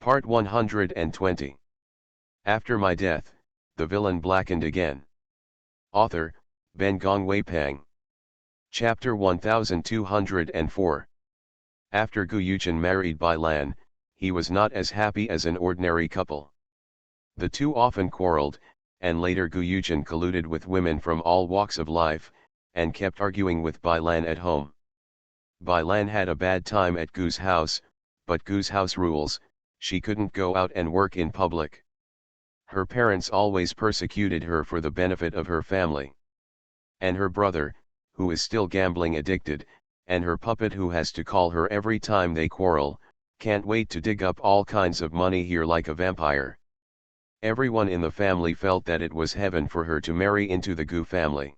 Part 120. After my death, the villain blackened again. Author, Ben Gong Wei Pang. Chapter 1204. After Gu Yuchen married Bai Lan, he was not as happy as an ordinary couple. The two often quarreled, and later Gu Yuchen colluded with women from all walks of life, and kept arguing with Bai Lan at home. Bai Lan had a bad time at Gu's house, but Gu's house rules, she couldn't go out and work in public. Her parents always persecuted her for the benefit of her family. And her brother, who is still gambling addicted, and her puppet who has to call her every time they quarrel, can't wait to dig up all kinds of money here like a vampire. Everyone in the family felt that it was heaven for her to marry into the Gu family.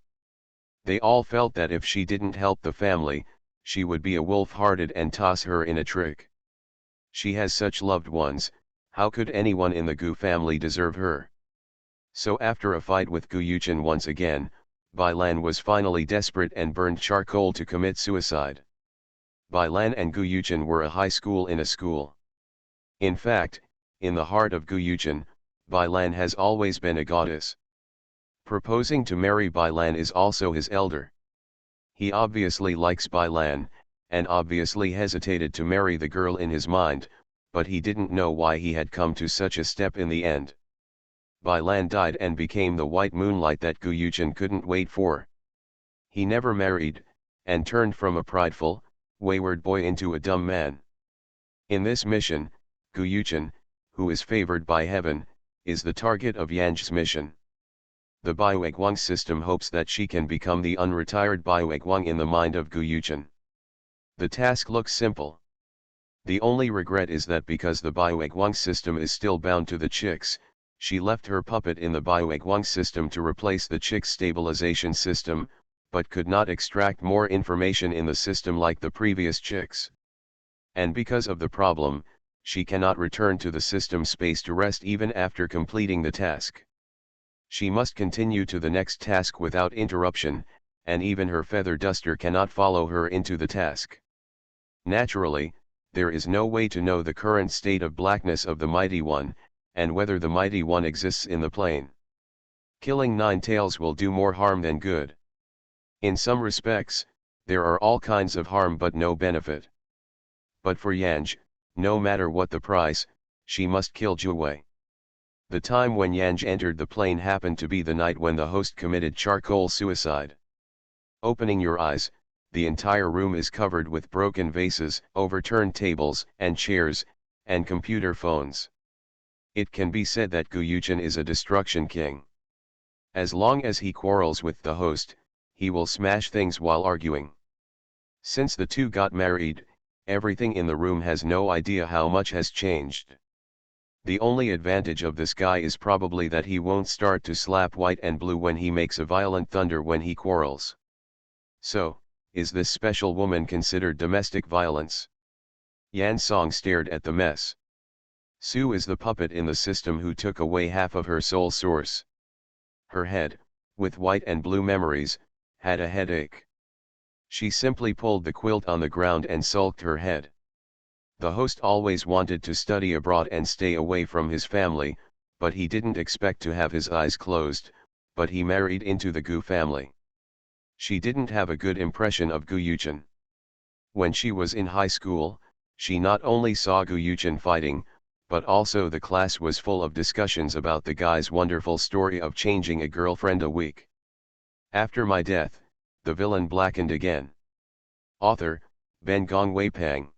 They all felt that if she didn't help the family, she would be a wolf-hearted and toss her in a trick. She has such loved ones, how could anyone in the Gu family deserve her? So after a fight with Gu Yuchen once again, Bai Lan was finally desperate and burned charcoal to commit suicide. Bai Lan and Gu Yuchen were a high school in a school. In fact, in the heart of Gu Yuchen, Bai Lan has always been a goddess. Proposing to marry Bai Lan is also his elder. He obviously likes Bai Lan, and obviously hesitated to marry the girl in his mind, but he didn't know why he had come to such a step in the end. Bai Lan died and became the white moonlight that Gu Yuchen couldn't wait for. He never married, and turned from a prideful, wayward boy into a dumb man. In this mission, Gu Yuchen, who is favored by heaven, is the target of Yan's mission. The Baiwei system hopes that she can become the unretired Baiwei in the mind of Gu Yuchen. The task looks simple. The only regret is that because the Baiwei system is still bound to the chicks, she left her puppet in the Baiwei system to replace the chicks stabilization system, but could not extract more information in the system like the previous chicks. And because of the problem, she cannot return to the system space to rest even after completing the task. She must continue to the next task without interruption, and even her feather duster cannot follow her into the task. Naturally, there is no way to know the current state of blackness of the Mighty One, and whether the Mighty One exists in the plane. Killing 9 tails will do more harm than good. In some respects, there are all kinds of harm but no benefit. But for Yanj, no matter what the price, she must kill Juwei. The time when Yanj entered the plane happened to be the night when the host committed charcoal suicide. Opening your eyes, the entire room is covered with broken vases, overturned tables and chairs, and computer phones. It can be said that Gu Yuchen is a destruction king. As long as he quarrels with the host, he will smash things while arguing. Since the two got married, everything in the room has no idea how much has changed. The only advantage of this guy is probably that he won't start to slap white and blue when he makes a violent thunder when he quarrels. So, is this special woman considered domestic violence? Yan Song stared at the mess. Sue is the puppet in the system who took away half of her soul source. Her head, with white and blue memories, had a headache. She simply pulled the quilt on the ground and sulked her head. The host always wanted to study abroad and stay away from his family, but he didn't expect to have his eyes closed, but he married into the Gu family. She didn't have a good impression of Gu Yuchen. When she was in high school, she not only saw Gu Yuchen fighting, but also the class was full of discussions about the guy's wonderful story of changing a girlfriend a week. After my death, the villain blackened again. Author, Ben Gong Wei Pang.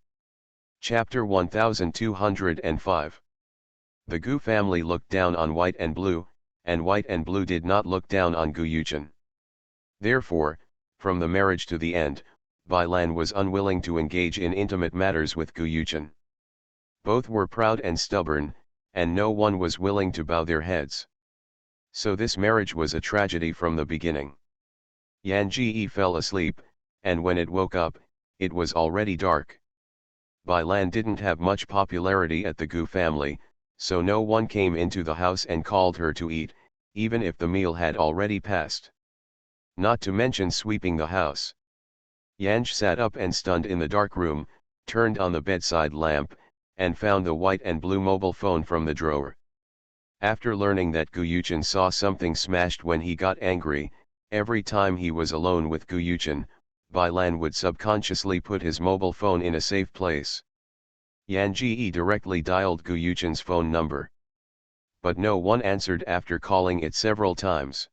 Chapter 1205. The Gu family looked down on white and blue, and white and blue did not look down on Gu Yuchen. Therefore, from the marriage to the end, Bai Lan was unwilling to engage in intimate matters with Gu Yuchen. Both were proud and stubborn, and no one was willing to bow their heads. So this marriage was a tragedy from the beginning. Yan Ji fell asleep, and when it woke up, it was already dark. Bai Lan didn't have much popularity at the Gu family, so no one came into the house and called her to eat, even if the meal had already passed. Not to mention sweeping the house. Yanj sat up and stunned in the dark room, turned on the bedside lamp, and found the white and blue mobile phone from the drawer. After learning that Gu Yuchen saw something smashed when he got angry, every time he was alone with Gu Yuchen, Bai Lan would subconsciously put his mobile phone in a safe place. Yan Ji directly dialed Gu Yuchen's phone number. But no one answered after calling it several times.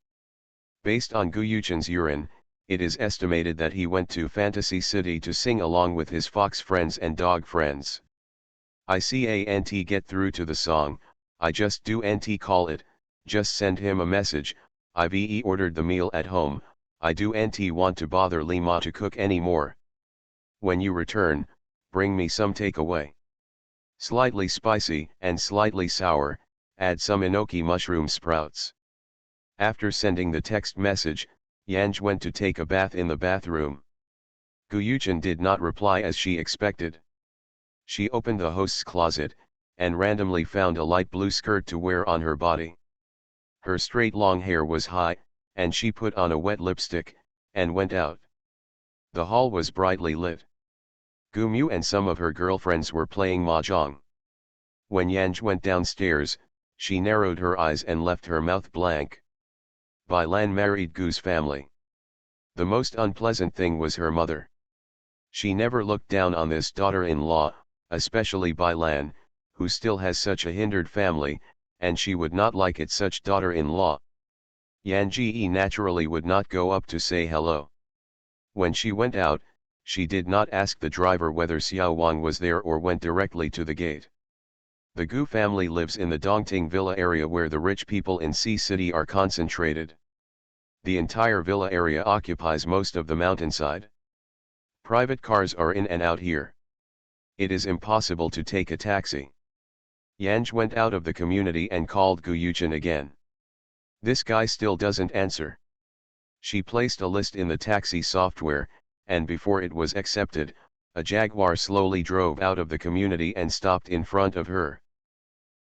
Based on Gu Yuchen's urine, it is estimated that he went to Fantasy City to sing along with his fox friends and dog friends. I can't get through to the song, I just do nt call it, just send him a message, I've ordered the meal at home, I do nt want to bother Lima to cook anymore. When you return, bring me some takeaway. Slightly spicy and slightly sour, add some enoki mushroom sprouts. After sending the text message, Yanj went to take a bath in the bathroom. Gu Yuchen did not reply as she expected. She opened the host's closet, and randomly found a light blue skirt to wear on her body. Her straight long hair was high, and she put on a wet lipstick, and went out. The hall was brightly lit. Gu Mu and some of her girlfriends were playing mahjong. When Yanj went downstairs, she narrowed her eyes and left her mouth blank. Bai Lan married Gu's family. The most unpleasant thing was her mother. She never looked down on this daughter-in-law, especially Bai Lan, who still has such a hindered family, and she would not like it such daughter-in-law. Yan Ji naturally would not go up to say hello. When she went out, she did not ask the driver whether Xiao Wang was there or went directly to the gate. The Gu family lives in the Dongting Villa area where the rich people in Sea City are concentrated. The entire villa area occupies most of the mountainside. Private cars are in and out here. It is impossible to take a taxi. Yanj went out of the community and called Gu Yuchen again. This guy still doesn't answer. She placed a list in the taxi software, and before it was accepted, a Jaguar slowly drove out of the community and stopped in front of her.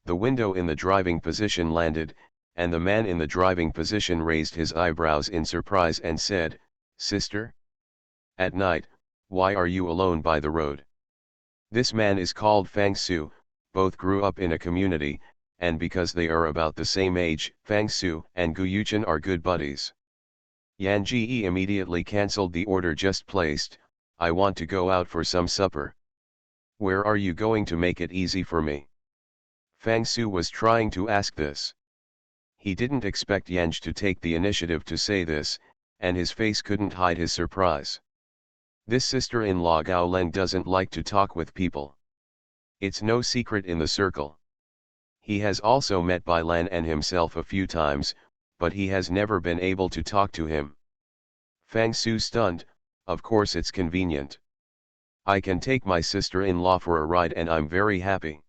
The window in the driving position landed, and the man in the driving position raised his eyebrows in surprise and said, "Sister? At night, why are you alone by the road?" This man is called Fang Su, both grew up in a community, and because they are about the same age, Fang Su and Gu Yuchen are good buddies. Yan Ji immediately cancelled the order just placed, "I want to go out for some supper." "Where are you going to make it easy for me?" Fang Su was trying to ask this. He didn't expect Yanj to take the initiative to say this, and his face couldn't hide his surprise. This sister-in-law Gao Leng doesn't like to talk with people. It's no secret in the circle. He has also met Bai Lan and himself a few times, but he has never been able to talk to him. Fang Su stunned, "Of course it's convenient. I can take my sister-in-law for a ride and I'm very happy."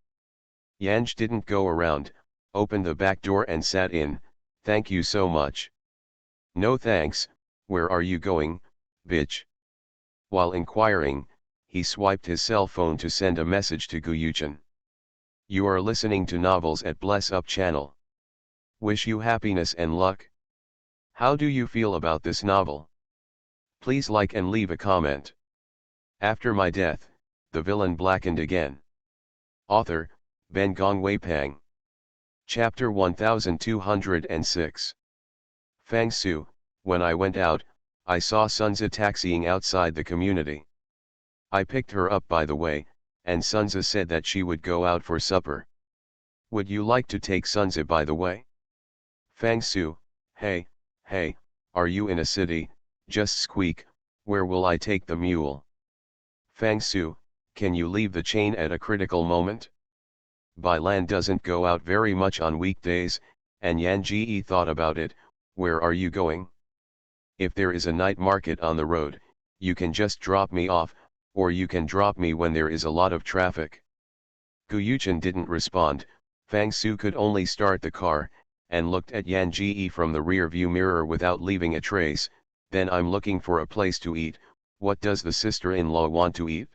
Yanj didn't go around, opened the back door and sat in. "Thank you so much." "No thanks, where are you going, bitch?" While inquiring, he swiped his cell phone to send a message to Gu Yuchen. "You are listening to novels at Bless Up channel. Wish you happiness and luck. How do you feel about this novel? Please like and leave a comment. After my death, the villain blackened again. Author, Ben Gong Weipang. Chapter 1206. Fang Su, when I went out, I saw Sunza taxiing outside the community. I picked her up by the way, and Sunza said that she would go out for supper. Would you like to take Sunza by the way? Fang Su, hey, are you in a city? Just squeak, where will I take the mule? Fang Su, can you leave the chain at a critical moment? Bai Lan doesn't go out very much on weekdays, and Yan Ji thought about it. Where are you going? If there is a night market on the road, you can just drop me off, or you can drop me when there is a lot of traffic. Gu Yuchen didn't respond. Fang Su could only start the car, and looked at Yan Ji from the rear view mirror without leaving a trace. Then I'm looking for a place to eat. What does the sister-in-law want to eat?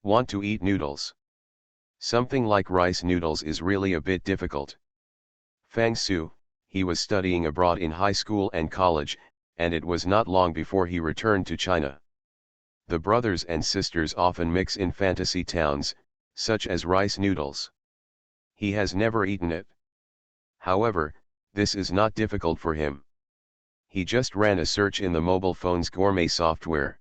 Want to eat noodles. Something like rice noodles is really a bit difficult. Fang Su, he was studying abroad in high school and college, and it was not long before he returned to China. The brothers and sisters often mix in fantasy towns, such as rice noodles. He has never eaten it. However, this is not difficult for him. He just ran a search in the mobile phone's gourmet software.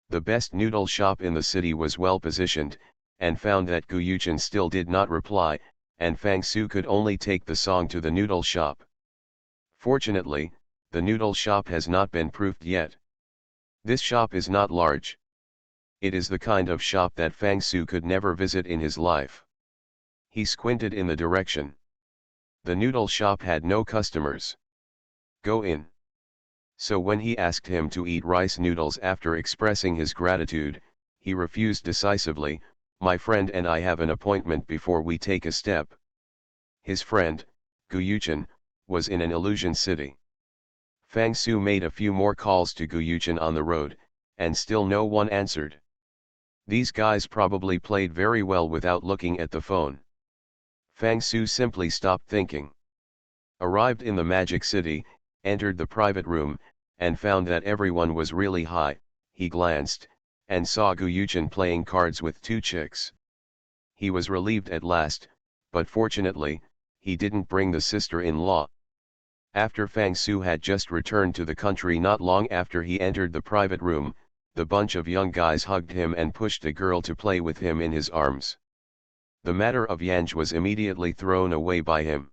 The best noodle shop in the city was well positioned, and found that Gu Yuchen still did not reply, and Fang Su could only take the song to the noodle shop. Fortunately, the noodle shop has not been proofed yet. This shop is not large. It is the kind of shop that Fang Su could never visit in his life. He squinted in the direction. The noodle shop had no customers. Go in. So when he asked him to eat rice noodles after expressing his gratitude, he refused decisively. My friend and I have an appointment before we take a step. His friend, Gu Yuchen, was in an illusion city. Fang Su made a few more calls to Gu Yuchen on the road, and still no one answered. These guys probably played very well without looking at the phone. Fang Su simply stopped thinking. Arrived in the magic city, entered the private room, and found that everyone was really high. He glanced, and saw Gu Yuchen playing cards with two chicks. He was relieved at last, but fortunately, he didn't bring the sister-in-law. After Fang Su had just returned to the country not long after he entered the private room, the bunch of young guys hugged him and pushed a girl to play with him in his arms. The matter of Yanj was immediately thrown away by him.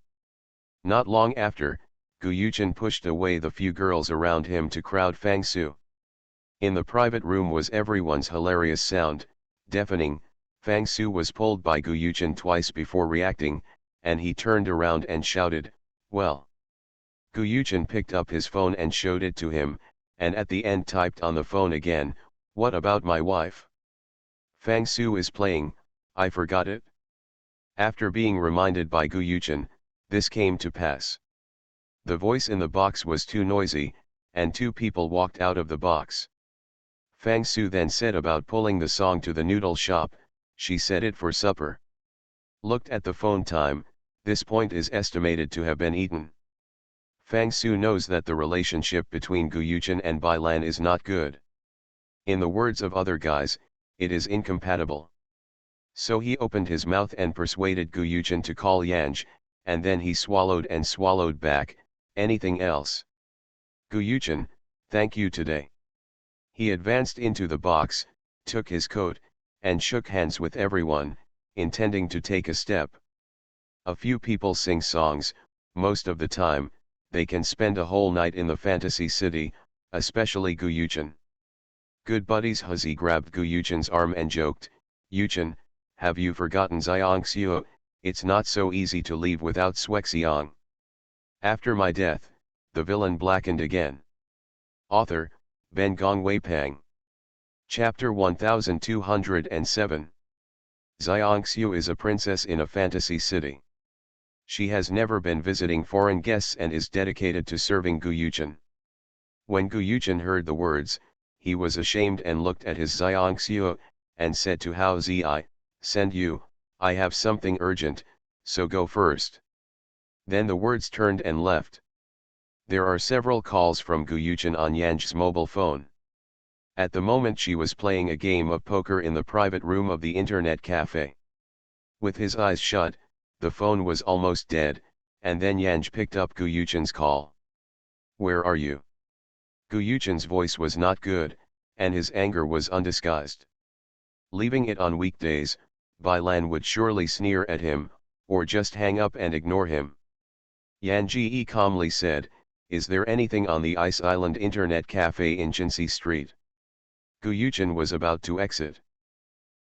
Not long after, Gu Yuchen pushed away the few girls around him to crowd Fang Su. In the private room was everyone's hilarious sound, deafening. Fang Su was pulled by Gu Yuchen twice before reacting, and he turned around and shouted, "Well." Gu Yuchen picked up his phone and showed it to him, and at the end typed on the phone again, "What about my wife? Fang Su is playing, I forgot it." After being reminded by Gu Yuchen, this came to pass. The voice in the box was too noisy, and two people walked out of the box. Fang Su then said about pulling the song to the noodle shop. She said it for supper. Looked at the phone time, this point is estimated to have been eaten. Fang Su knows that the relationship between Gu Yuchen and Bai Lan is not good. In the words of other guys, it is incompatible. So he opened his mouth and persuaded Gu Yuchen to call Yanj, and then he swallowed and swallowed back, anything else. Gu Yuchen, thank you today. He advanced into the box, took his coat, and shook hands with everyone, intending to take a step. A few people sing songs. Most of the time, they can spend a whole night in the fantasy city, especially Gu Yuchen. Good buddies. Huzi grabbed Gu Yuchen's arm and joked, "Yuchen, have you forgotten Xiangxiu? It's not so easy to leave without Shuexiang. After my death, the villain blackened again." Author, Ben Gong Weipang. Chapter 1207. Xiangxiu is a princess in a fantasy city. She has never been visiting foreign guests and is dedicated to serving Gu Yuchen. When Gu Yuchen heard the words, he was ashamed and looked at his Xiangxiu, and said to Hao Zi, "I send you, I have something urgent, so go first." Then the words turned and left. There are several calls from Gu Yuchen on Yanj's mobile phone. At the moment she was playing a game of poker in the private room of the internet cafe. With his eyes shut, the phone was almost dead, and then Yanj picked up Gu Yuchen's call. "Where are you?" Gu Yuchen's voice was not good, and his anger was undisguised. Leaving it on weekdays, Bai Lan would surely sneer at him, or just hang up and ignore him. Yan Ji calmly said, "Is there anything on the Ice Island Internet Cafe in Jinsei Street?" Gu Yuchen was about to exit.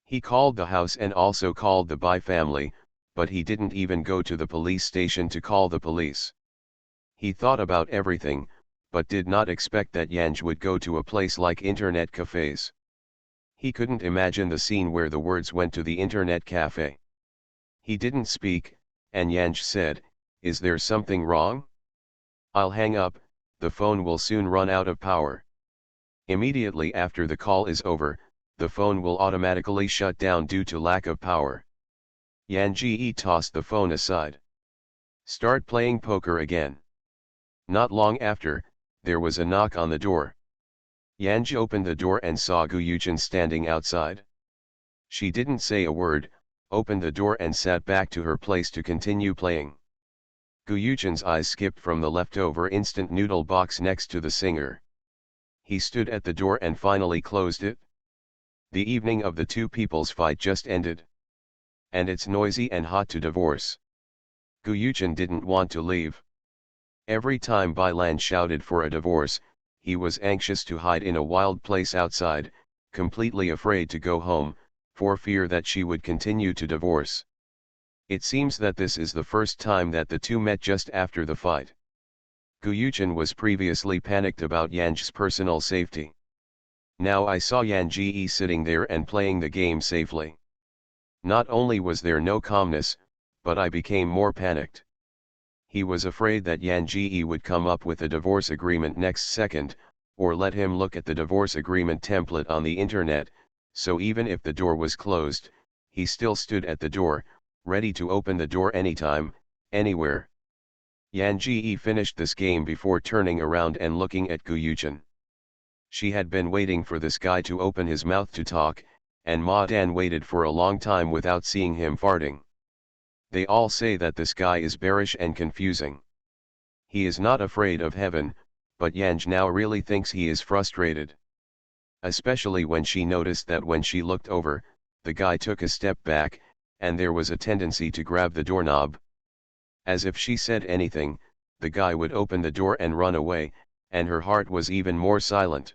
He called the house and also called the Bai family, but he didn't even go to the police station to call the police. He thought about everything, but did not expect that Yanj would go to a place like internet cafes. He couldn't imagine the scene where the words went to the internet cafe. He didn't speak, and Yanj said, "Is there something wrong? I'll hang up, the phone will soon run out of power." Immediately after the call is over, the phone will automatically shut down due to lack of power. Yan Ji tossed the phone aside. "Start playing poker again." Not long after, there was a knock on the door. Yanj opened the door and saw Gu Yuchen standing outside. She didn't say a word, opened the door and sat back to her place to continue playing. Gu Yuchen's eyes skipped from the leftover instant noodle box next to the singer. He stood at the door and finally closed it. The evening of the two people's fight just ended. And it's noisy and hot to divorce. Gu Yuchen didn't want to leave. Every time Bai Lan shouted for a divorce, he was anxious to hide in a wild place outside, completely afraid to go home, for fear that she would continue to divorce. It seems that this is the first time that the two met just after the fight. Gu Yuchen was previously panicked about Yan's personal safety. Now I saw Yan Ji sitting there and playing the game safely. Not only was there no calmness, but I became more panicked. He was afraid that Yan Ji would come up with a divorce agreement next second, or let him look at the divorce agreement template on the internet, so even if the door was closed, he still stood at the door, ready to open the door anytime, anywhere. Yan Ji finished this game before turning around and looking at Gu Yuchen. She had been waiting for this guy to open his mouth to talk, and Ma Dan waited for a long time without seeing him farting. They all say that this guy is bearish and confusing. He is not afraid of heaven, but Yanj now really thinks he is frustrated. Especially when she noticed that when she looked over, the guy took a step back, and there was a tendency to grab the doorknob. As if she said anything, the guy would open the door and run away, and her heart was even more silent.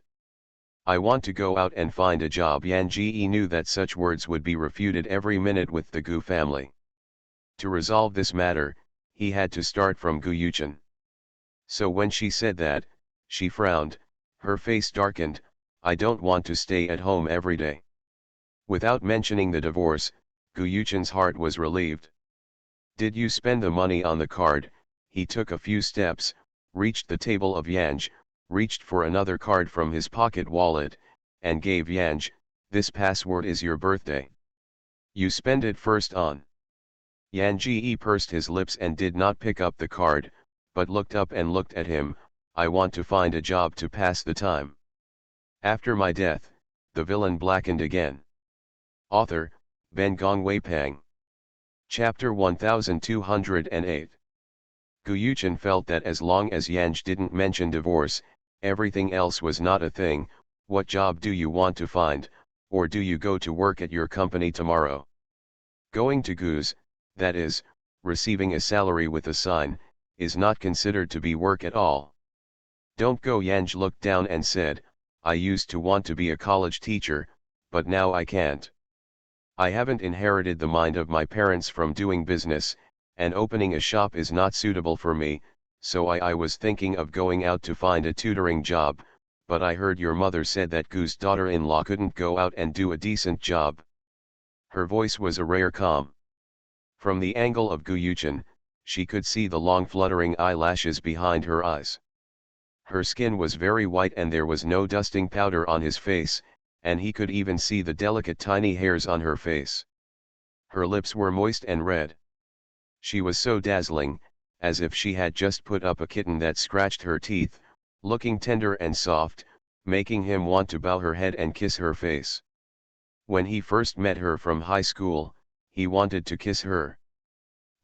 I want to go out and find a job. Yan Ji knew that such words would be refuted every minute with the Gu family. To resolve this matter, he had to start from Gu Yuchen. So when she said that, she frowned, her face darkened. I don't want to stay at home every day. Without mentioning the divorce, Gu Yuchen's heart was relieved. Did you spend the money on the card? He took a few steps, reached the table of Yanj, reached for another card from his pocket wallet, and gave Yanj, this password is your birthday. You spend it first on. Yan Ji pursed his lips and did not pick up the card, but looked up and looked at him. I want to find a job to pass the time. After my death, the villain blackened again. Author, Ben Gong Wei Pang. Chapter 1208. Gu Yuchen felt that as long as Yanj didn't mention divorce, everything else was not a thing. What job do you want to find, or do you go to work at your company tomorrow? Going to Gu's, that is, receiving a salary with a sign, is not considered to be work at all. Don't go. Yanj looked down and said, I used to want to be a college teacher, but now I can't. I haven't inherited the mind of my parents from doing business, and opening a shop is not suitable for me, so I was thinking of going out to find a tutoring job, but I heard your mother said that Gu's daughter-in-law couldn't go out and do a decent job. Her voice was a rare calm. From the angle of Gu Yuchen, she could see the long fluttering eyelashes behind her eyes. Her skin was very white and there was no dusting powder on his face, and he could even see the delicate tiny hairs on her face. Her lips were moist and red. She was so dazzling, as if she had just put up a kitten that scratched her teeth, looking tender and soft, making him want to bow her head and kiss her face. When he first met her from high school, he wanted to kiss her.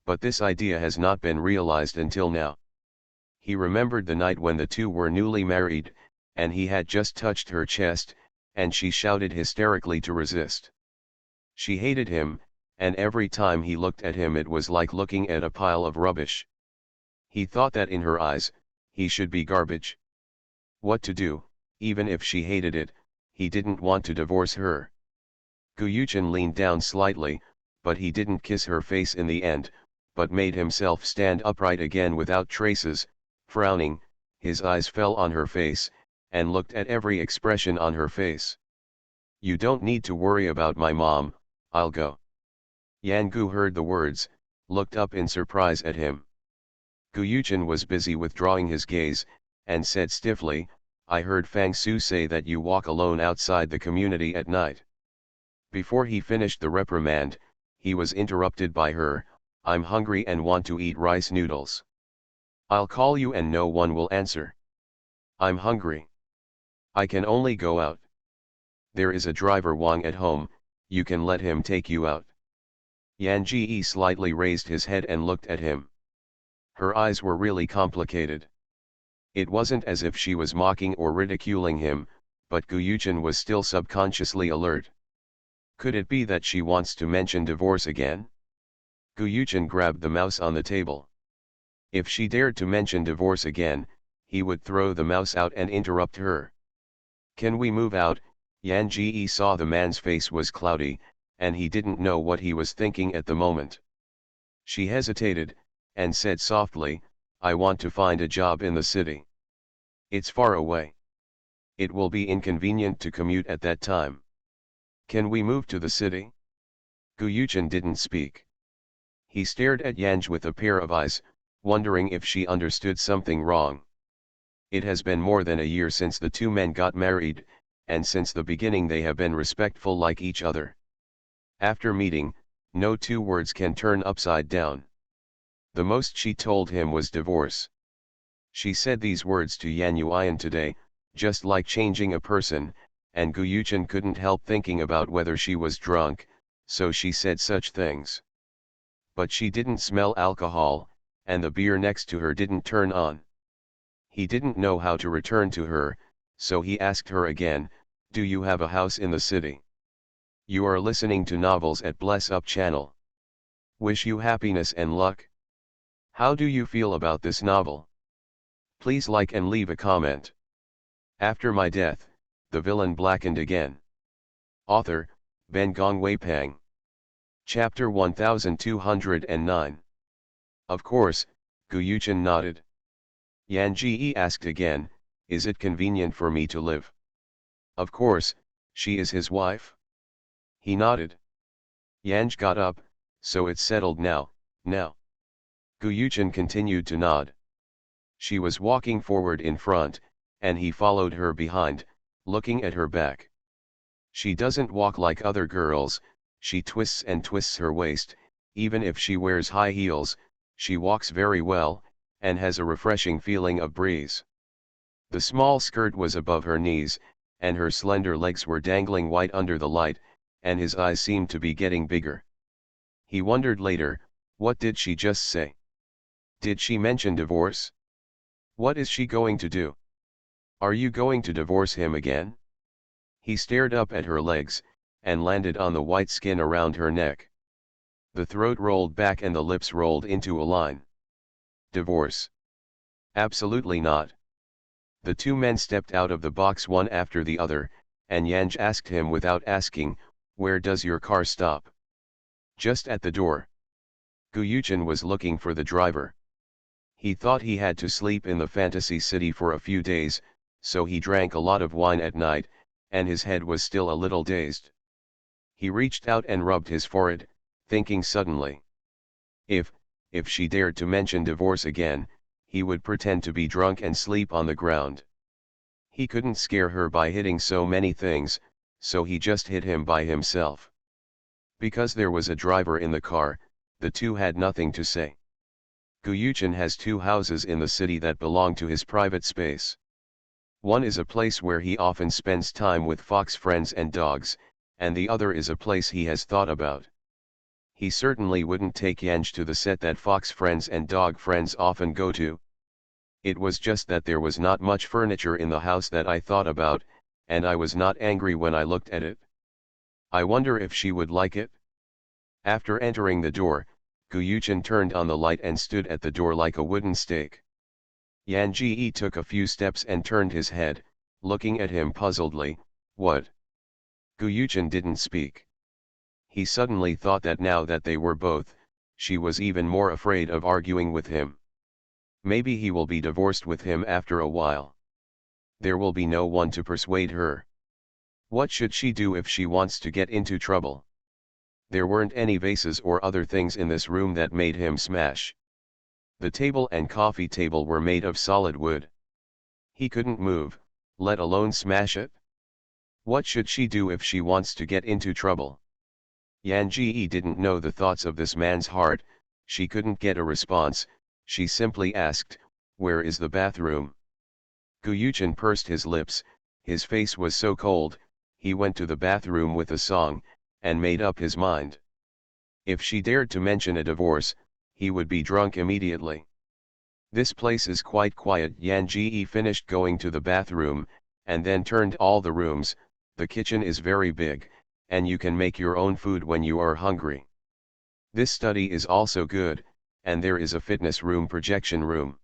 But this idea has not been realized until now. He remembered the night when the two were newly married, and he had just touched her chest, and she shouted hysterically to resist. She hated him, and every time he looked at him it was like looking at a pile of rubbish. He thought that in her eyes, he should be garbage. What to do, even if she hated it, he didn't want to divorce her. Gu Yuchen leaned down slightly, but he didn't kiss her face in the end, but made himself stand upright again without traces. Frowning, his eyes fell on her face, and looked at every expression on her face. You don't need to worry about my mom, I'll go. Yan Gu heard the words, looked up in surprise at him. Gu Yuchen was busy withdrawing his gaze, and said stiffly, I heard Fang Su say that you walk alone outside the community at night. Before he finished the reprimand, he was interrupted by her, I'm hungry and want to eat rice noodles. I'll call you and no one will answer. I'm hungry. I can only go out. There is a driver Wang at home, you can let him take you out. Yan Ji slightly raised his head and looked at him. Her eyes were really complicated. It wasn't as if she was mocking or ridiculing him, but Gu Yuchen was still subconsciously alert. Could it be that she wants to mention divorce again? Gu Yuchen grabbed the mouse on the table. If she dared to mention divorce again, he would throw the mouse out and interrupt her. Can we move out? Yan Ji saw the man's face was cloudy, and he didn't know what he was thinking at the moment. She hesitated, and said softly, I want to find a job in the city. It's far away. It will be inconvenient to commute at that time. Can we move to the city? Gu Yuchen didn't speak. He stared at Yanj with a pair of eyes, wondering if she understood something wrong. It has been more than a year since the two men got married, and since the beginning they have been respectful like each other. After meeting, no two words can turn upside down. The most she told him was divorce. She said these words to Yan Yuan today, just like changing a person, and Gu Yuchen couldn't help thinking about whether she was drunk, so she said such things. But she didn't smell alcohol, and the beer next to her didn't turn on. He didn't know how to return to her, so he asked her again, do you have a house in the city? You are listening to novels at Bless Up channel. Wish you happiness and luck. How do you feel about this novel? Please like and leave a comment. After my death, the villain blackened again. Author, Ben Gong Wei Pang. Chapter 1209. Of course, Gu Yuchen nodded. Yan Ji asked again, is it convenient for me to live? Of course, she is his wife. He nodded. Yanj got up, so it's settled now. Gu Yuchen continued to nod. She was walking forward in front, and he followed her behind, looking at her back. She doesn't walk like other girls, she twists and twists her waist, even if she wears high heels, she walks very well, and has a refreshing feeling of breeze. The small skirt was above her knees, and her slender legs were dangling white under the light, and his eyes seemed to be getting bigger. He wondered later, what did she just say? Did she mention divorce? What is she going to do? Are you going to divorce him again? He stared up at her legs, and landed on the white skin around her neck. The throat rolled back and the lips rolled into a line. Divorce? Absolutely not. The two men stepped out of the box one after the other, and Yanj asked him without asking, where does your car stop? Just at the door. Gu Yuchen was looking for the driver. He thought he had to sleep in the fantasy city for a few days, so he drank a lot of wine at night, and his head was still a little dazed. He reached out and rubbed his forehead, thinking suddenly. If she dared to mention divorce again, he would pretend to be drunk and sleep on the ground. He couldn't scare her by hitting so many things, so he just hit him by himself. Because there was a driver in the car, the two had nothing to say. Gu Yuchen has two houses in the city that belong to his private space. One is a place where he often spends time with fox friends and dogs, and the other is a place he has thought about. He certainly wouldn't take Yanj to the set that fox friends and dog friends often go to. It was just that there was not much furniture in the house that I thought about, and I was not angry when I looked at it. I wonder if she would like it? After entering the door, Gu Yuchen turned on the light and stood at the door like a wooden stake. Yan Ji took a few steps and turned his head, looking at him puzzledly. What? Gu Yuchen didn't speak. He suddenly thought that now that they were both, she was even more afraid of arguing with him. Maybe he will be divorced with him after a while. There will be no one to persuade her. What should she do if she wants to get into trouble? There weren't any vases or other things in this room that made him smash. The table and coffee table were made of solid wood. He couldn't move, let alone smash it. What should she do if she wants to get into trouble? Yan Ji didn't know the thoughts of this man's heart. She couldn't get a response. She simply asked, where is the bathroom? Gu Yuchen pursed his lips, his face was so cold. He went to the bathroom with a song, and made up his mind. If she dared to mention a divorce, he would be drunk immediately. This place is quite quiet. Yan Ji finished going to the bathroom, and then turned all the rooms. The kitchen is very big, and you can make your own food when you are hungry. This study is also good, and there is a fitness room, projection room.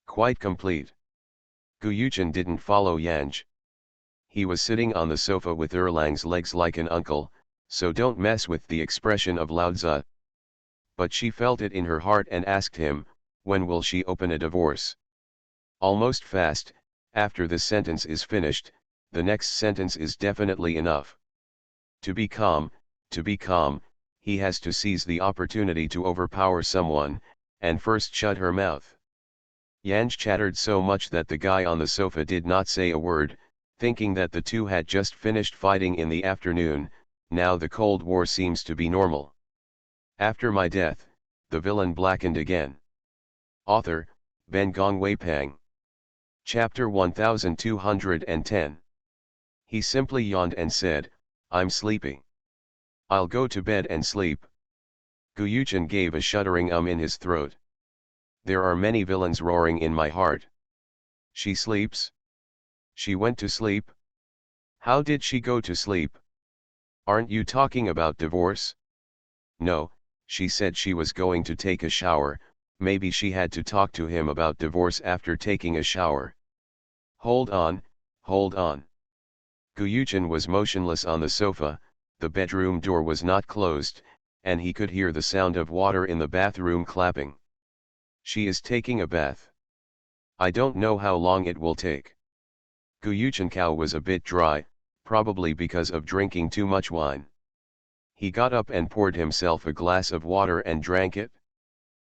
Quite complete. Gu Yuchen didn't follow Yanj. He was sitting on the sofa with Erlang's legs like an uncle, so don't mess with the expression of Lao Tzu. But she felt it in her heart and asked him, when will she open a divorce? Almost fast. After this sentence is finished, the next sentence is definitely enough. To be calm, he has to seize the opportunity to overpower someone, and first shut her mouth. Yanj chattered so much that the guy on the sofa did not say a word, thinking that the two had just finished fighting in the afternoon. Now the Cold War seems to be normal. After my death, the villain blackened again. Author, Ben Gong Weipang. Chapter 1210. He simply yawned and said, I'm sleepy. I'll go to bed and sleep. Gu Yuchen gave a shuddering in his throat. There are many villains roaring in my heart. She sleeps? She went to sleep? How did she go to sleep? Aren't you talking about divorce? No, she said she was going to take a shower. Maybe she had to talk to him about divorce after taking a shower. Hold on, hold on. Gu Yuchen was motionless on the sofa. The bedroom door was not closed, and he could hear the sound of water in the bathroom clapping. She is taking a bath. I don't know how long it will take. Gu Yuchen cow was a bit dry, probably because of drinking too much wine. He got up and poured himself a glass of water and drank it.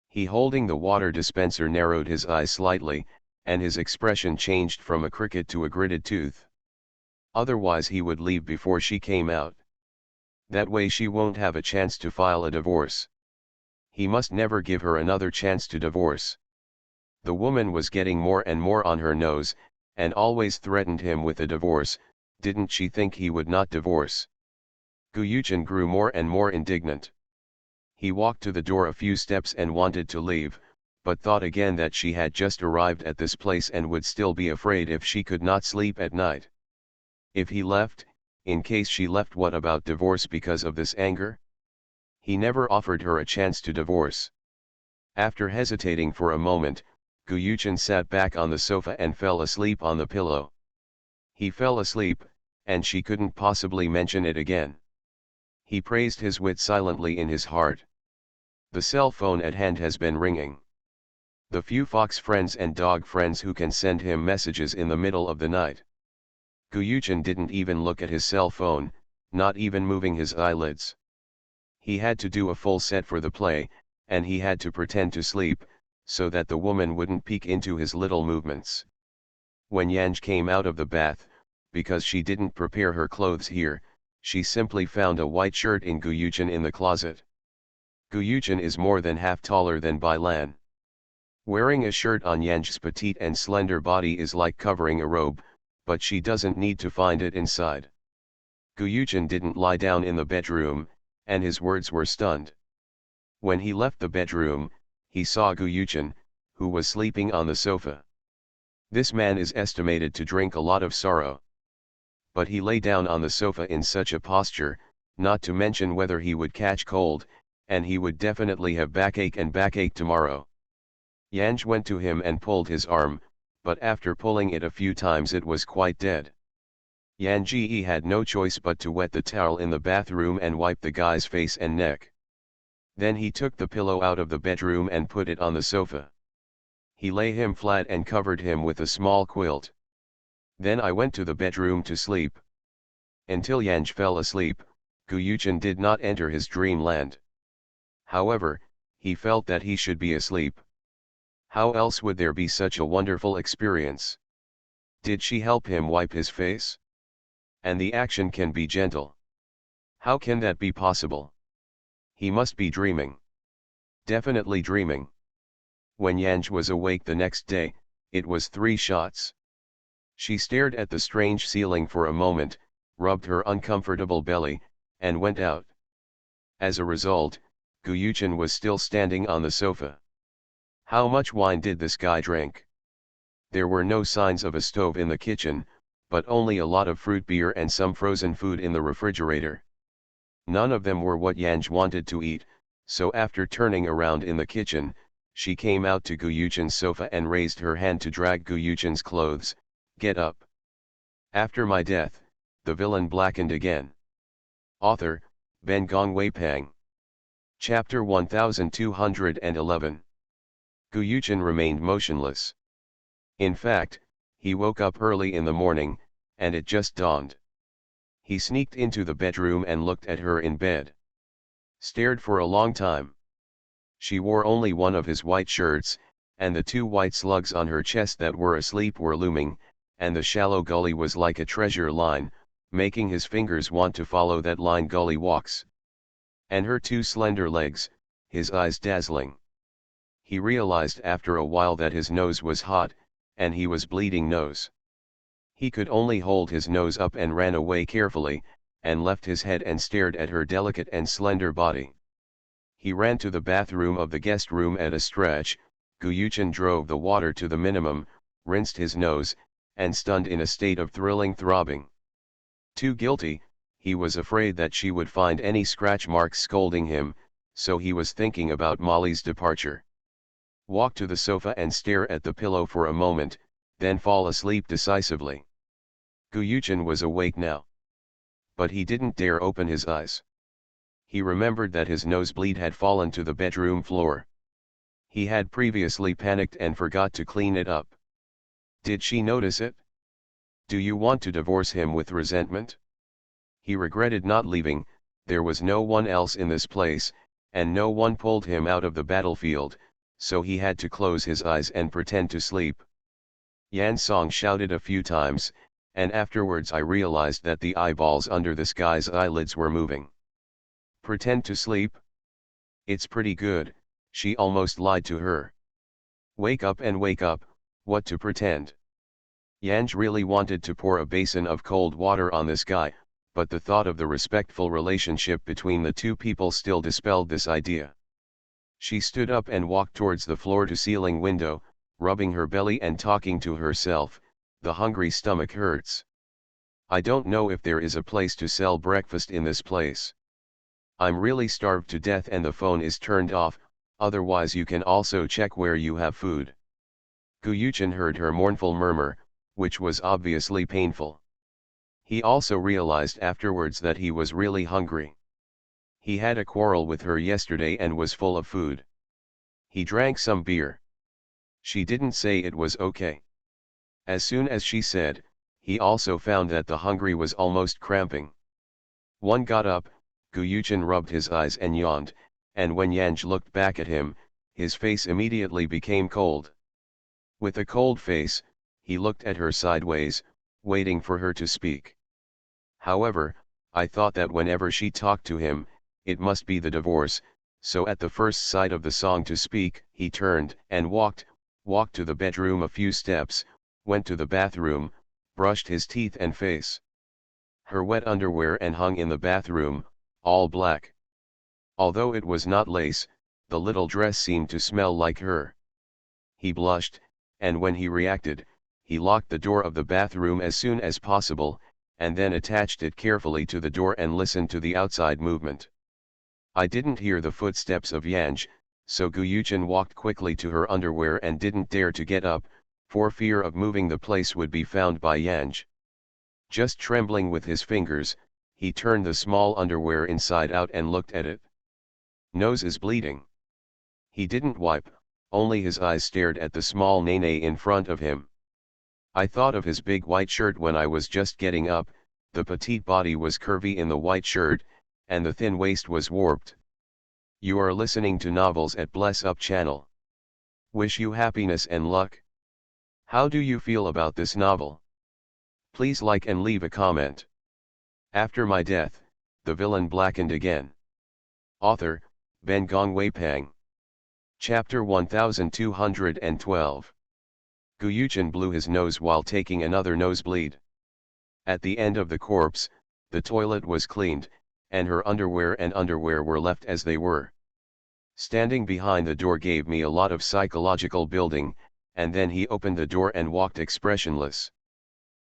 He, holding the water dispenser, narrowed his eyes slightly, and his expression changed from a cricket to a gritted tooth. Otherwise he would leave before she came out. That way she won't have a chance to file a divorce. He must never give her another chance to divorce. The woman was getting more and more on her nose, and always threatened him with a divorce. Didn't she think he would not divorce? Gu Yuchen grew more and more indignant. He walked to the door a few steps and wanted to leave, but thought again that she had just arrived at this place and would still be afraid if she could not sleep at night. If he left, in case she left, what about divorce because of this anger? He never offered her a chance to divorce. After hesitating for a moment, Gu Yuchen sat back on the sofa and fell asleep on the pillow. He fell asleep, and she couldn't possibly mention it again. He praised his wit silently in his heart. The cell phone at hand has been ringing. The few fox friends and dog friends who can send him messages in the middle of the night. Gu Yuchen didn't even look at his cell phone, not even moving his eyelids. He had to do a full set for the play, and he had to pretend to sleep, so that the woman wouldn't peek into his little movements. When Yanj came out of the bath, because she didn't prepare her clothes here, she simply found a white shirt in Gu Yuchen in the closet. Gu Yuchen is more than half taller than Bai Lan. Wearing a shirt on Yanj's petite and slender body is like covering a robe, but she doesn't need to find it inside. Gu Yuchen didn't lie down in the bedroom, and his words were stunned. When he left the bedroom, he saw Gu Yuchen, who was sleeping on the sofa. This man is estimated to drink a lot of sorrow. But he lay down on the sofa in such a posture, not to mention whether he would catch cold, and he would definitely have backache tomorrow. Yanj went to him and pulled his arm, but after pulling it a few times it was quite dead. Yanji had no choice but to wet the towel in the bathroom and wipe the guy's face and neck. Then he took the pillow out of the bedroom and put it on the sofa. He lay him flat and covered him with a small quilt. Then I went to the bedroom to sleep. Until Yanj fell asleep, Gu Yuchen did not enter his dreamland. However, he felt that he should be asleep. How else would there be such a wonderful experience? Did she help him wipe his face? And the action can be gentle. How can that be possible? He must be dreaming. Definitely dreaming. When Yanj was awake the next day, it was 3 shots. She stared at the strange ceiling for a moment, rubbed her uncomfortable belly, and went out. As a result, Gu Yuchen was still standing on the sofa. How much wine did this guy drink? There were no signs of a stove in the kitchen, but only a lot of fruit beer and some frozen food in the refrigerator. None of them were what Yanj wanted to eat, so after turning around in the kitchen, she came out to Gu Yuchen's sofa and raised her hand to drag Gu Yuchen's clothes. Get up. After my death, the villain blackened again. Author, Ben Gongwei Pang. Chapter 1211. Gu Yuchen remained motionless. In fact, he woke up early in the morning, and it just dawned. He sneaked into the bedroom and looked at her in bed. Stared for a long time. She wore only one of his white shirts, and the two white slugs on her chest that were asleep were looming, and the shallow gully was like a treasure line, making his fingers want to follow that line gully walks. And her two slender legs, his eyes dazzling. He realized after a while that his nose was hot, and he was bleeding nose. He could only hold his nose up and ran away carefully, and left his head and stared at her delicate and slender body. He ran to the bathroom of the guest room at a stretch. Gu Yuchen drove the water to the minimum, rinsed his nose, and stunned in a state of thrilling throbbing. Too guilty, he was afraid that she would find any scratch marks scolding him, so he was thinking about Molly's departure. Walk to the sofa and stare at the pillow for a moment, then fall asleep decisively. Gu Yuchen was awake now. But he didn't dare open his eyes. He remembered that his nosebleed had fallen to the bedroom floor. He had previously panicked and forgot to clean it up. Did she notice it? Do you want to divorce him with resentment? He regretted not leaving. There was no one else in this place, and no one pulled him out of the battlefield, so he had to close his eyes and pretend to sleep. Yan Song shouted a few times, and afterwards I realized that the eyeballs under this guy's eyelids were moving. Pretend to sleep? It's pretty good, she almost lied to her. Wake up and wake up, what to pretend? Yanj really wanted to pour a basin of cold water on this guy, but the thought of the respectful relationship between the two people still dispelled this idea. She stood up and walked towards the floor-to-ceiling window, rubbing her belly and talking to herself. The hungry stomach hurts. I don't know if there is a place to sell breakfast in this place. I'm really starved to death and the phone is turned off, otherwise you can also check where you have food. Gu Yuchen heard her mournful murmur, which was obviously painful. He also realized afterwards that he was really hungry. He had a quarrel with her yesterday and was full of food. He drank some beer. She didn't say it was okay. As soon as she said, he also found that the hungry was almost cramping. One got up, Gu Yuchen rubbed his eyes and yawned, and when Yanj looked back at him, his face immediately became cold. With a cold face, he looked at her sideways, waiting for her to speak. However, I thought that whenever she talked to him, it must be the divorce, so at the first sight of the song to speak, he turned and walked to the bedroom a few steps, went to the bathroom, brushed his teeth and face. Her wet underwear and hung in the bathroom, all black. Although it was not lace, the little dress seemed to smell like her. He blushed, and when he reacted, he locked the door of the bathroom as soon as possible, and then attached it carefully to the door and listened to the outside movement. I didn't hear the footsteps of Yanj, so Gu Yuchen walked quickly to her underwear and didn't dare to get up, for fear of moving the place would be found by Yanj. Just trembling with his fingers, he turned the small underwear inside out and looked at it. Nose is bleeding. He didn't wipe, only his eyes stared at the small nene in front of him. I thought of his big white shirt when I was just getting up. The petite body was curvy in the white shirt, and the thin waist was warped. You are listening to novels at Bless Up channel. Wish you happiness and luck. How do you feel about this novel? Please like and leave a comment. After my death, the villain blackened again. Author, Ben Gongwei Pang. Chapter 1212. Gu Yuchen blew his nose while taking another nosebleed. At the end of the corpse, the toilet was cleaned, and her underwear were left as they were. Standing behind the door gave me a lot of psychological building, and then he opened the door and walked expressionless.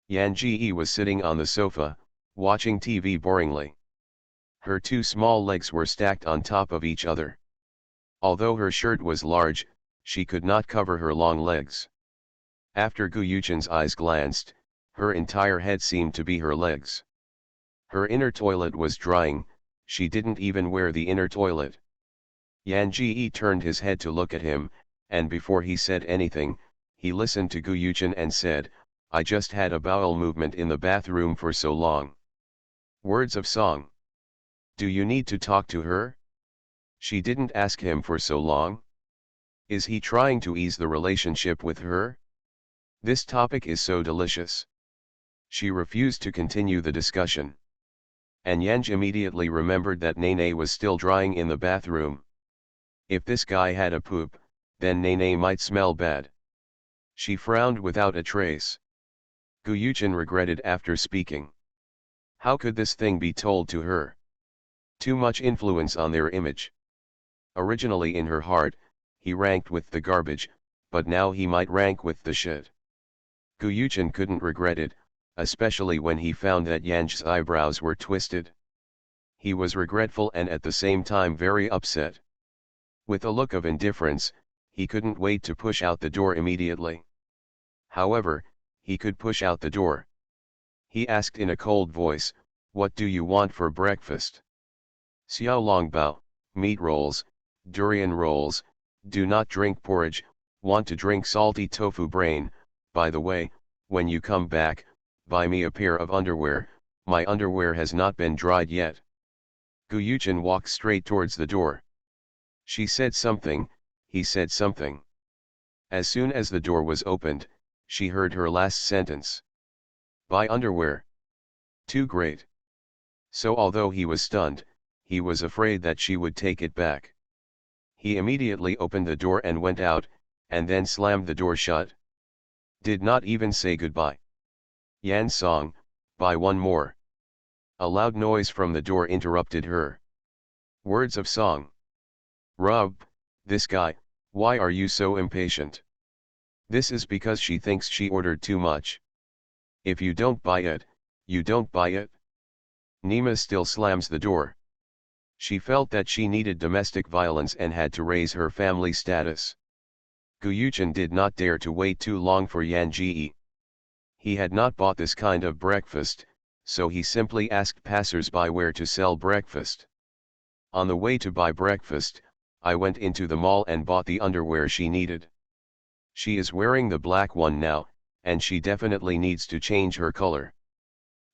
Yan Ji was sitting on the sofa, watching TV boringly. Her two small legs were stacked on top of each other. Although her shirt was large, she could not cover her long legs. After Gu Yuchen's eyes glanced, her entire head seemed to be her legs. Her inner toilet was drying, she didn't even wear the inner toilet. Yan Ji turned his head to look at him, and before he said anything, he listened to Gu Yuchen and said, "I just had a bowel movement in the bathroom for so long." Words of song. Do you need to talk to her? She didn't ask him for so long. Is he trying to ease the relationship with her? This topic is so delicious. She refused to continue the discussion. And Yanj immediately remembered that Nene was still drying in the bathroom. If this guy had a poop, then Nene might smell bad. She frowned without a trace. Gu Yuchen regretted after speaking. How could this thing be told to her? Too much influence on their image. Originally in her heart, he ranked with the garbage, but now he might rank with the shit. Gu Yuchen couldn't regret it, especially when he found that Yanj's eyebrows were twisted. He was regretful and at the same time very upset. With a look of indifference, he couldn't wait to push out the door immediately. However, he could push out the door. He asked in a cold voice, "What do you want for breakfast?" "Xiao long bao, meat rolls, durian rolls, do not drink porridge, want to drink salty tofu brain, by the way, when you come back, buy me a pair of underwear, my underwear has not been dried yet." Gu Yuchen walked straight towards the door. She said something, he said something. As soon as the door was opened, she heard her last sentence. "Buy underwear." Too great. So although he was stunned, he was afraid that she would take it back. He immediately opened the door and went out, and then slammed the door shut. Did not even say goodbye. "Yan Song, buy one more." A loud noise from the door interrupted her. Words of song. "Rub, this guy, why are you so impatient?" This is because she thinks she ordered too much. If you don't buy it, you don't buy it. Nima still slams the door. She felt that she needed domestic violence and had to raise her family status. Gu Yuchen did not dare to wait too long for Yan Ji. He had not bought this kind of breakfast, so he simply asked passers-by where to sell breakfast. On the way to buy breakfast, I went into the mall and bought the underwear she needed. She is wearing the black one now, and she definitely needs to change her color.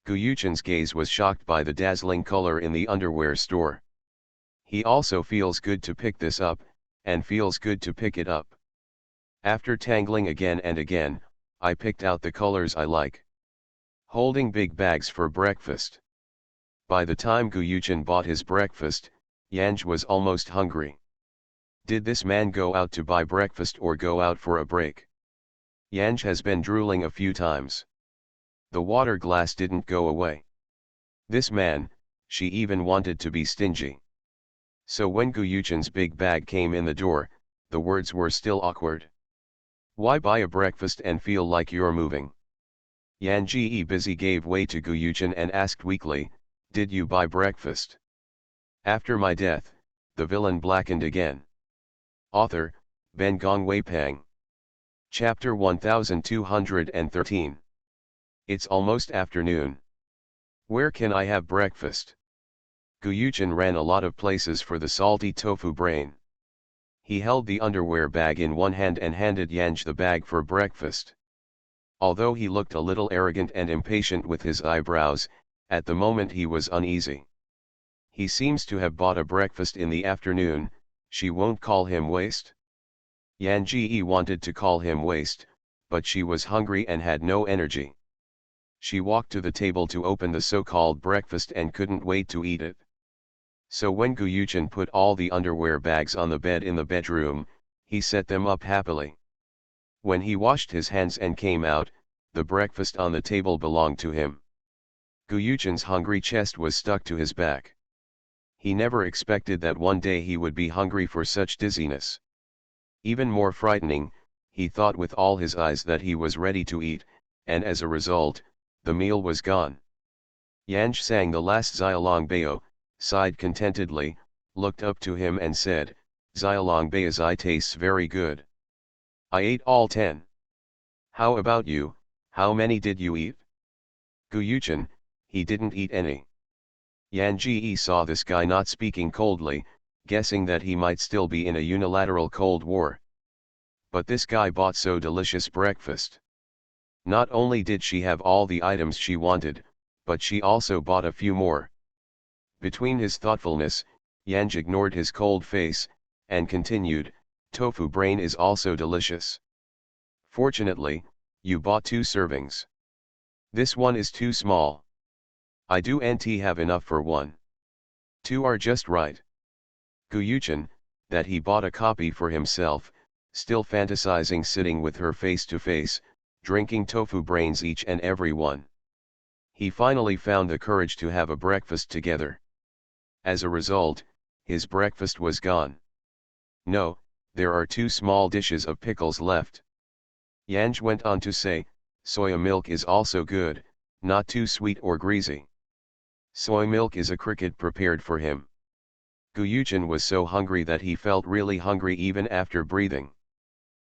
Gu Yuchen's gaze was shocked by the dazzling color in the underwear store. He also feels good to pick this up, and feels good to pick it up. After tangling again and again, I picked out the colors I like. Holding big bags for breakfast. By the time Gu Yuchen bought his breakfast, Yanj was almost hungry. Did this man go out to buy breakfast or go out for a break? Yanj has been drooling a few times. The water glass didn't go away. This man, she even wanted to be stingy. So when Gu Yuchen's big bag came in the door, the words were still awkward. Why buy a breakfast and feel like you're moving? Yan Ji busy gave way to Gu Yuchen and asked weakly, "Did you buy breakfast?" After my death, the villain blackened again. Author, Ben Gong Wei Pang. Chapter 1213. It's almost afternoon. Where can I have breakfast? Gu Yuchen ran a lot of places for the salty tofu brain. He held the underwear bag in one hand and handed Yanj the bag for breakfast. Although he looked a little arrogant and impatient with his eyebrows, at the moment he was uneasy. He seems to have bought a breakfast in the afternoon, she won't call him waste? Yan Ji wanted to call him waste, but she was hungry and had no energy. She walked to the table to open the so-called breakfast and couldn't wait to eat it. So when Gu Yuchen put all the underwear bags on the bed in the bedroom, he set them up happily. When he washed his hands and came out, the breakfast on the table belonged to him. Gu Yuchen's hungry chest was stuck to his back. He never expected that one day he would be hungry for such dizziness. Even more frightening, he thought with all his eyes that he was ready to eat, and as a result, the meal was gone. Yanj sang the last Xiaolongbao, sighed contentedly, looked up to him and said, Xiaolongbao's eye tastes very good. I ate all 10. How about you, how many did you eat? Guyuchen, he didn't eat any. Yan Ji saw this guy not speaking coldly, guessing that he might still be in a unilateral Cold War. But this guy bought so delicious breakfast. Not only did she have all the items she wanted, but she also bought a few more. Between his thoughtfulness, Yanj ignored his cold face, and continued, tofu brain is also delicious. Fortunately, you bought 2 servings. This one is too small. I do nt have enough for 1. 2 are just right. Guyuchen, that he bought a copy for himself, still fantasizing sitting with her face to face, drinking tofu brains each and every one. He finally found the courage to have a breakfast together. As a result, his breakfast was gone. No, there are 2 small dishes of pickles left. Yanj went on to say, soya milk is also good, not too sweet or greasy. Soy milk is a cricket prepared for him. Guyuchen was so hungry that he felt really hungry even after breathing.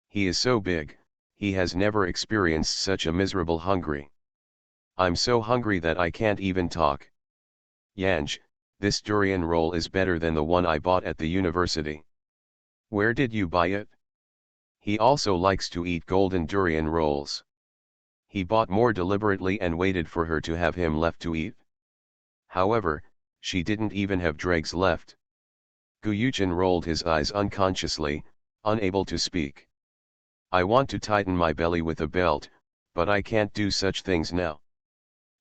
He is so big, he has never experienced such a miserable hungry. I'm so hungry that I can't even talk. Yanj, this durian roll is better than the one I bought at the university. Where did you buy it? He also likes to eat golden durian rolls. He bought more deliberately and waited for her to have him left to eat. However, she didn't even have dregs left. Guyuchen rolled his eyes unconsciously, unable to speak. I want to tighten my belly with a belt, but I can't do such things now.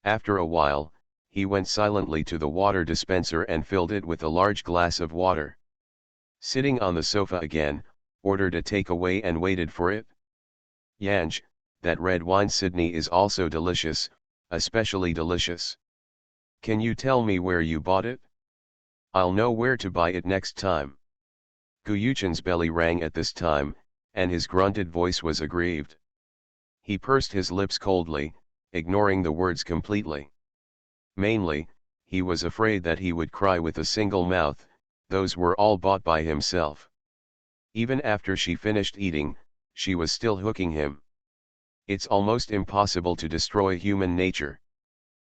After a while, he went silently to the water dispenser and filled it with a large glass of water. Sitting on the sofa again, ordered a takeaway and waited for it. Yanj, that red wine Sydney is also delicious, especially delicious. Can you tell me where you bought it? I'll know where to buy it next time. Guyuchen's belly rang at this time, and his grunted voice was aggrieved. He pursed his lips coldly, ignoring the words completely. Mainly, he was afraid that he would cry with a single mouth, those were all bought by himself. Even after she finished eating, she was still hooking him. It's almost impossible to destroy human nature.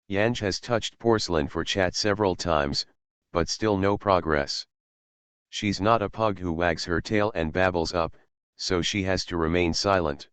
Yanj has touched porcelain for chat several times, but still no progress. She's not a pug who wags her tail and babbles up, so she has to remain silent.